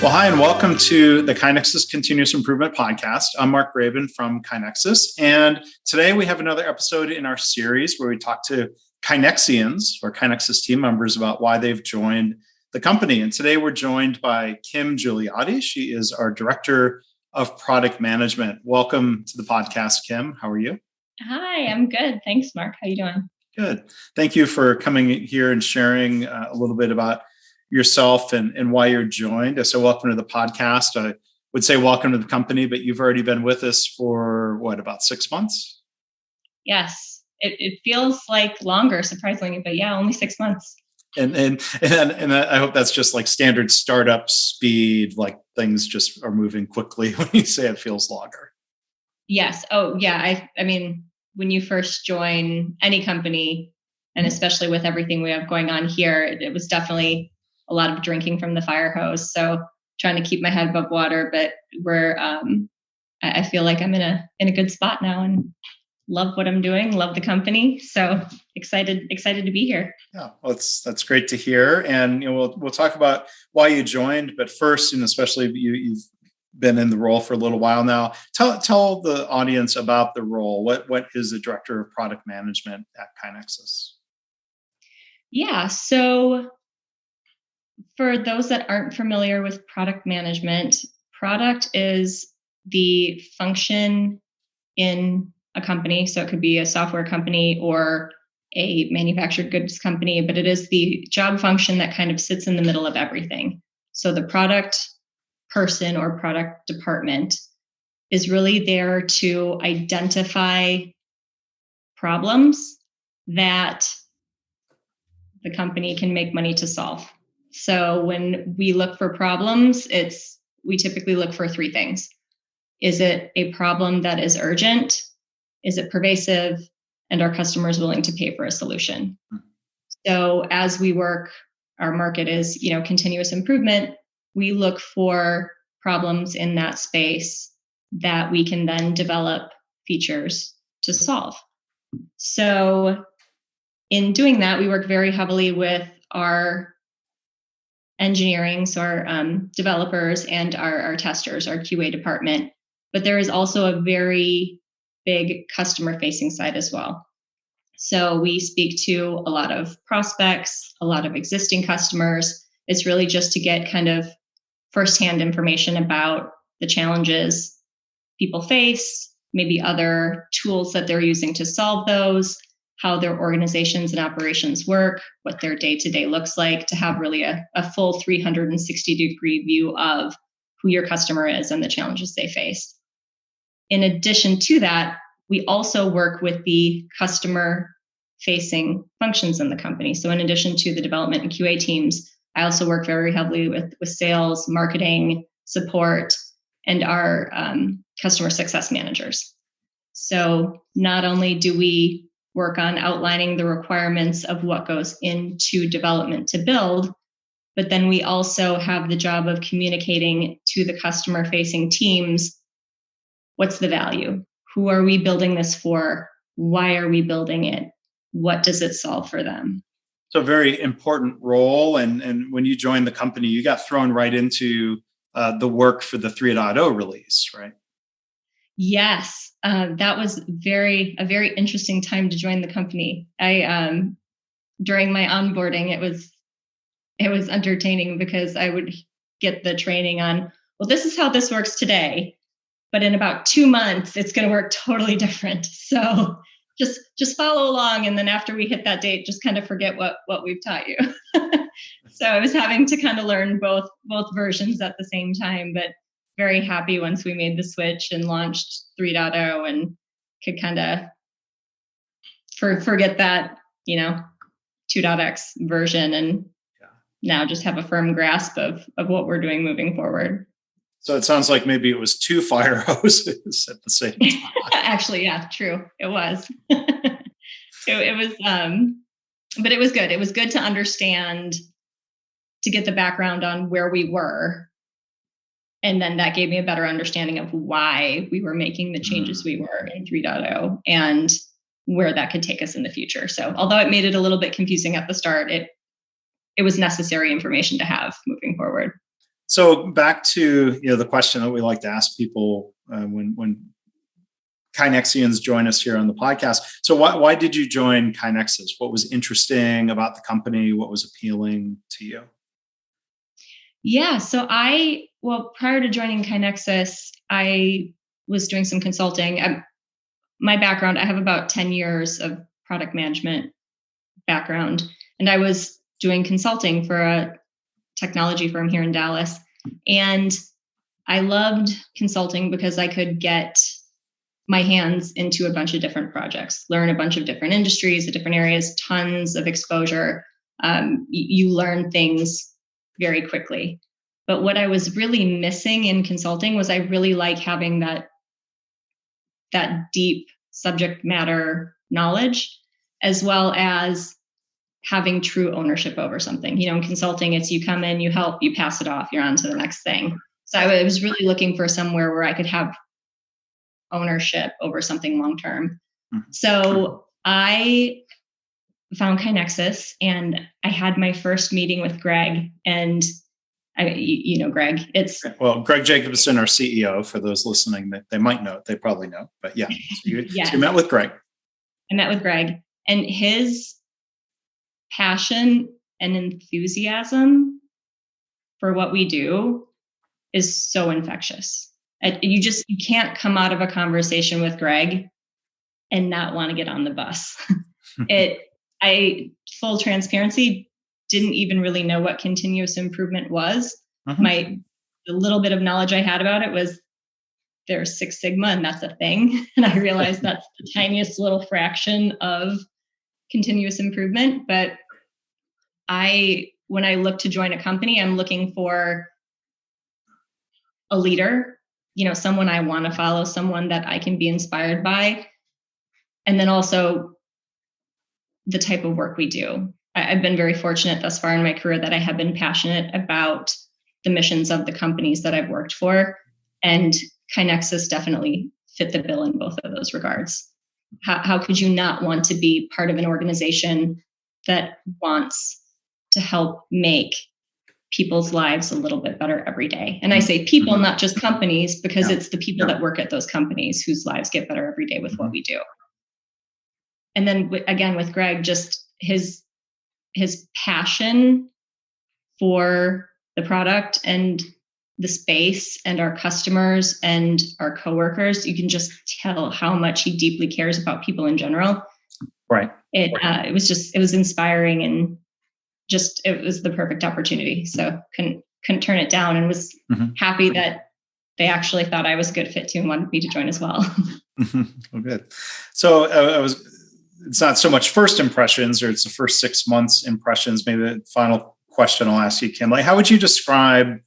Well, hi, and welcome to the KaiNexus Continuous Improvement Podcast. I'm Mark Graven from KaiNexus, and today we have another episode in our series where we talk to KaiNexians or KaiNexus team members about why they've joined the company. And today we're joined by Kim Guilliotti. She is our Director of Product Management. Welcome to the podcast, Kim. How are you? Hi, I'm good. Thanks, Mark. How are you doing? Good. Thank you for coming here and sharing a little bit about yourself and why you're joined. So welcome to the podcast. I would say welcome to the company, but you've already been with us for about 6 months? Yes, it feels like longer, surprisingly, but yeah, only 6 months. And I hope that's just like standard startup speed, like things just are moving quickly when you say it feels longer. Yes. Oh, yeah. I mean, when you first join any company, and especially with everything we have going on here, it was definitely a lot of drinking from the fire hose. So trying to keep my head above water, but I feel like I'm in a good spot now and love what I'm doing, love the company. So excited to be here. Yeah, well, that's great to hear. And we'll talk about why you joined, but first, and especially you've been in the role for a little while now. Tell the audience about the role. What is the Director of Product Management at KaiNexus? Yeah, so for those that aren't familiar with product management, product is the function in a company. So it could be a software company or a manufactured goods company, but it is the job function that kind of sits in the middle of everything. So the product person or product department is really there to identify problems that the company can make money to solve. So when we look for problems, we typically look for three things. Is it a problem that is urgent? Is it pervasive? And are customers willing to pay for a solution? So as we work, our market is, continuous improvement. We look for problems in that space that we can then develop features to solve. So in doing that, we work very heavily with our engineering, so our developers and our testers, our QA department. But there is also a very big customer-facing side as well. So we speak to a lot of prospects, a lot of existing customers. It's really just to get kind of firsthand information about the challenges people face, maybe other tools that they're using to solve those, how their organizations and operations work, what their day-to-day looks like, to have really a full 360-degree view of who your customer is and the challenges they face. In addition to that, we also work with the customer-facing functions in the company. So in addition to the development and QA teams, I also work very heavily with sales, marketing, support, and our customer success managers. So not only do we work on outlining the requirements of what goes into development to build, but then we also have the job of communicating to the customer-facing teams, what's the value? Who are we building this for? Why are we building it? What does it solve for them? So a very important role. And when you joined the company, you got thrown right into the work for the 3.0 release, right? Yes, that was a very interesting time to join the company. During my onboarding, it was entertaining because I would get the training on, well, this is how this works today, but in about 2 months, it's going to work totally different. So just follow along, and then after we hit that date, just kind of forget what we've taught you. So I was having to kind of learn both versions at the same time, but very happy once we made the switch and launched 3.0 and could kind of forget that, 2.x version and now just have a firm grasp of what we're doing moving forward. So it sounds like maybe it was 2 fire hoses at the same time. Actually, yeah, true. It was. It was, but it was good. It was good to understand, to get the background on where we were. And then that gave me a better understanding of why we were making the changes we were in 3.0 and where that could take us in the future. So although it made it a little bit confusing at the start, it was necessary information to have moving forward. So back to the question that we like to ask people when KaiNexians join us here on the podcast. So why did you join KaiNexus? What was interesting about the company? What was appealing to you? Yeah, so prior to joining KaiNexus, I was doing some consulting. My background, I have about 10 years of product management background, and I was doing consulting for a technology firm here in Dallas. And I loved consulting because I could get my hands into a bunch of different projects, learn a bunch of different industries, the different areas, tons of exposure. You learn things very quickly. But what I was really missing in consulting was I really like having that deep subject matter knowledge, as well as having true ownership over something. In consulting, it's you come in, you help, you pass it off, you're on to the next thing. So I was really looking for somewhere where I could have ownership over something long term. So I found KaiNexus, and I had my first meeting with Greg. And Greg. Greg Jacobson, our CEO. For those listening, they might know. They probably know. But yeah, so you met with Greg. I met with Greg, and his passion and enthusiasm for what we do is so infectious. You can't come out of a conversation with Greg and not want to get on the bus. Full transparency, didn't even really know what continuous improvement was. The little bit of knowledge I had about it was there's Six Sigma, and that's a thing. And I realized that's the tiniest little fraction of continuous improvement. But when I look to join a company, I'm looking for a leader, someone I want to follow, someone that I can be inspired by. And then also the type of work we do. I've been very fortunate thus far in my career that I have been passionate about the missions of the companies that I've worked for. And KaiNexus definitely fit the bill in both of those regards. How could you not want to be part of an organization that wants to help make people's lives a little bit better every day? And I say people, not just companies, because it's the people that work at those companies whose lives get better every day with what we do. And then again, with Greg, just his passion for the product and the space and our customers and our coworkers, you can just tell how much he deeply cares about people in general. Right. It was inspiring, and it was the perfect opportunity. So couldn't turn it down, and was happy that they actually thought I was a good fit too and wanted me to join as well. Well, good. So it's not so much first impressions, or it's the first 6 months impressions. Maybe the final question I'll ask you, Kim, how would you describe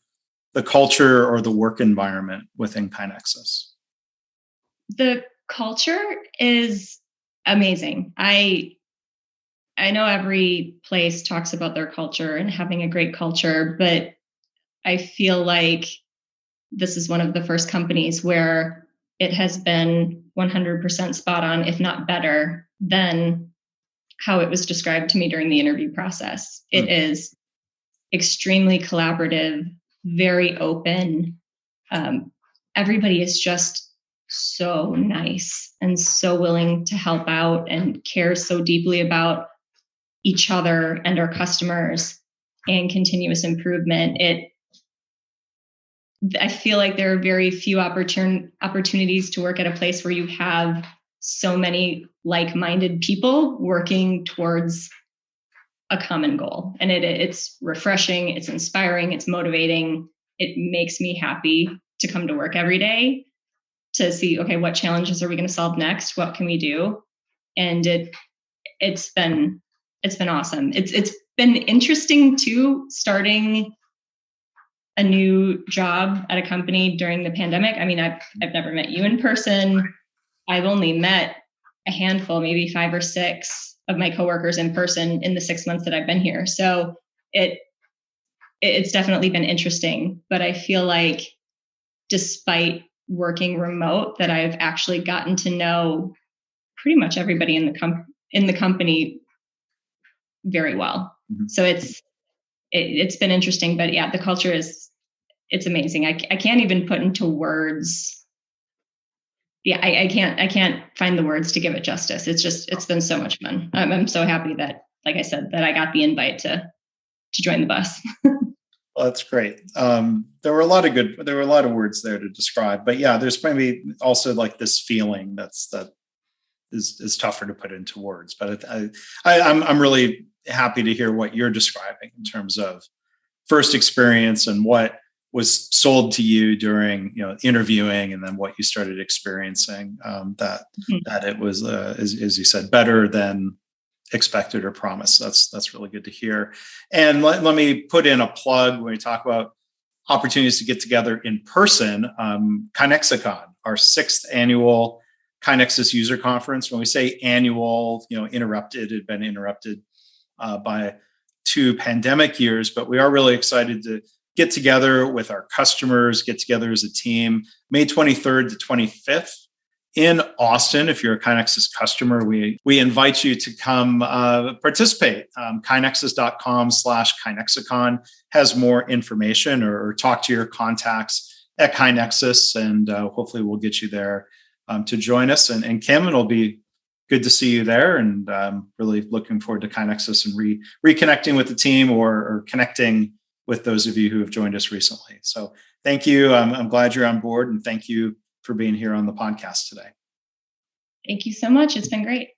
the culture or the work environment within KaiNexus? The culture is amazing. I know every place talks about their culture and having a great culture, but I feel like this is one of the first companies where it has been 100% spot on, if not better, than how it was described to me during the interview process. It is extremely collaborative, very open. Everybody is just so nice and so willing to help out and care so deeply about each other and our customers and continuous improvement. I feel like there are very few opportunities to work at a place where you have so many like-minded people working towards a common goal. And it's refreshing, it's inspiring, it's motivating. It makes me happy to come to work every day to see, okay, what challenges are we going to solve next? What can we do? And it's been awesome. It's been interesting too, starting a new job at a company during the pandemic. I mean, I've never met you in person. I've only met a handful, maybe 5 or 6 of my coworkers in person in the 6 months that I've been here. So it's definitely been interesting, but I feel like despite working remote, that I've actually gotten to know pretty much everybody in the company very well. So it's been interesting, but yeah, the culture is it's amazing. I can't even put into words. Yeah, I can't find the words to give it justice. It's been so much fun. I'm so happy that, like I said, that I got the invite to join the bus. Well, that's great. There were a lot of words there to describe, but yeah, there's maybe also like this feeling that is tougher to put into words. But I'm really happy to hear what you're describing in terms of first experience and what was sold to you during interviewing, and then what you started experiencing. That it was, as you said, better than expected or promised. That's really good to hear. And let me put in a plug when we talk about opportunities to get together in person. KaiNexicon, our 6th annual KaiNexus user conference. When we say annual, it had been interrupted by 2 pandemic years, but we are really excited to get together with our customers, get together as a team, May 23rd to 25th. In Austin. If you're a KaiNexus customer, we invite you to come participate. KaiNexus.com/KaiNexicon has more information, or talk to your contacts at KaiNexus, and hopefully we'll get you there to join us. And Kim, it'll be good to see you there, and really looking forward to KaiNexus and reconnecting with the team, or connecting with those of you who have joined us recently. So thank you. I'm glad you're on board, and thank you for being here on the podcast today. Thank you so much. It's been great.